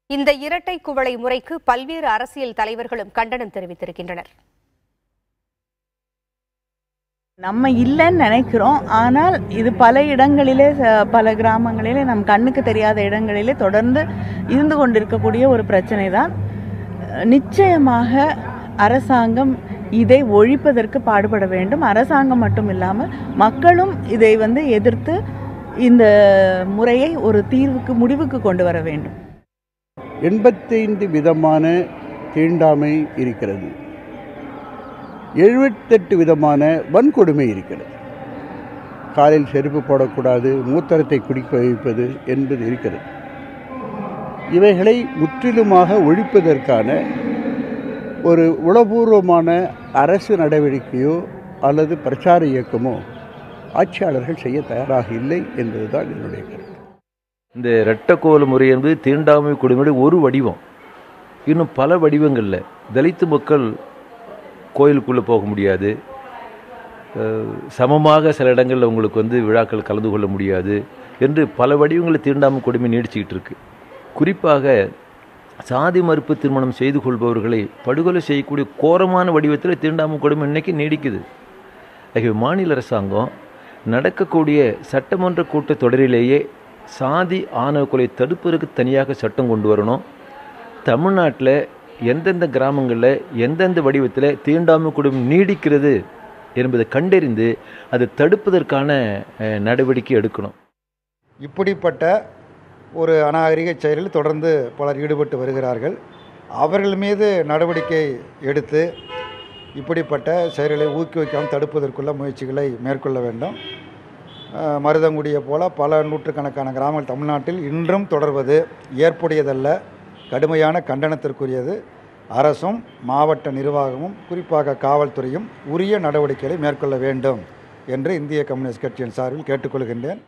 இந்த இரட்டை குவளை முறைக்கு பல்வேறு அரசியல் தலைவர்களும் கண்டனம் தெரிவித்திருக்கின்றனர். நம்ம இல்லைன்னு நினைக்கிறோம். ஆனால் இது பல இடங்களிலே, பல கிராமங்களிலே, நம் கண்ணுக்கு தெரியாத இடங்களிலே தொடர்ந்து இருந்து கொண்டிருக்கக்கூடிய ஒரு பிரச்சனை தான். நிச்சயமாக அரசாங்கம் இதை ஒழிப்பதற்கு பாடுபட வேண்டும். அரசாங்கம் மட்டும் இல்லாமல் மக்களும் இதை எதிர்த்து இந்த முறையை ஒரு முடிவுக்கு கொண்டு வர வேண்டும். 85 விதமான தீண்டாமை இருக்கிறது. 78 விதமான வன்கொடுமை இருக்கிறது. காலில் செருப்பு போடக்கூடாது, மூத்திரத்தை குடிக்க வைப்பது என்பது இருக்கிறது. இவைகளை முற்றிலுமாக ஒழிப்பதற்கான ஒரு உளபூர்வமான அரசு நடவடிக்கையோ அல்லது பிரச்சார இயக்கமோ ஆட்சியாளர்கள் செய்ய தயாராக இல்லை என்பதுதான் என்னுடைய கருத்து. இந்த இரட்டைக்கோவல் முறை என்பது தீண்டாமை கொடுமையுடைய ஒரு வடிவம். இன்னும் பல வடிவங்களில் தலித்து மக்கள் கோயிலுக்குள்ளே போக முடியாது, சமமாக சில இடங்களில் உங்களுக்கு விழாக்கள் கலந்து கொள்ள முடியாது என்று பல வடிவங்களில் தீண்டாமை கொடுமை நீடிச்சுக்கிட்டு இருக்கு. குறிப்பாக சாதி மறுப்பு திருமணம் செய்து கொள்பவர்களை படுகொலை செய்யக்கூடிய கோரமான வடிவத்தில் தீண்டாமை கொடுமை இன்னைக்கு நீடிக்குது. ஆகிய மாநில அரசாங்கம் நடக்கக்கூடிய சட்டமன்ற கூட்டத்தொடரிலேயே சாதி ஆணவ கொலை தடுப்பதற்கு தனியாக சட்டம் கொண்டு வரணும். தமிழ்நாட்டில் எந்தெந்த கிராமங்களில் எந்தெந்த வடிவத்தில் தீண்டாமை கொடுமை நீடிக்கிறது என்பதை கண்டறிந்து அதை தடுப்பதற்கான நடவடிக்கை எடுக்கணும். இப்படிப்பட்ட ஒரு அநாகரிக செயலில் தொடர்ந்து பலர் ஈடுபட்டு வருகிறார்கள். அவர்கள் மீது நடவடிக்கை எடுத்து இப்படிப்பட்ட செயல்களை ஊக்குவிக்காமல் தடுப்பதற்குள்ள முயற்சிகளை மேற்கொள்ள வேண்டும். மருதங்குடியை போல பல நூற்றுக்கணக்கான கிராமங்கள் தமிழ்நாட்டில் இன்றும் தொடர்வது ஏற்புடையதல்ல, கடுமையான கண்டனத்திற்குரியது. அரசும் மாவட்ட நிர்வாகமும் குறிப்பாக காவல்துறையும் உரிய நடவடிக்கைகளை மேற்கொள்ள வேண்டும் என்று இந்திய கம்யூனிஸ்ட் கட்சியின் சார்பில் கேட்டுக்கொள்கின்றேன்.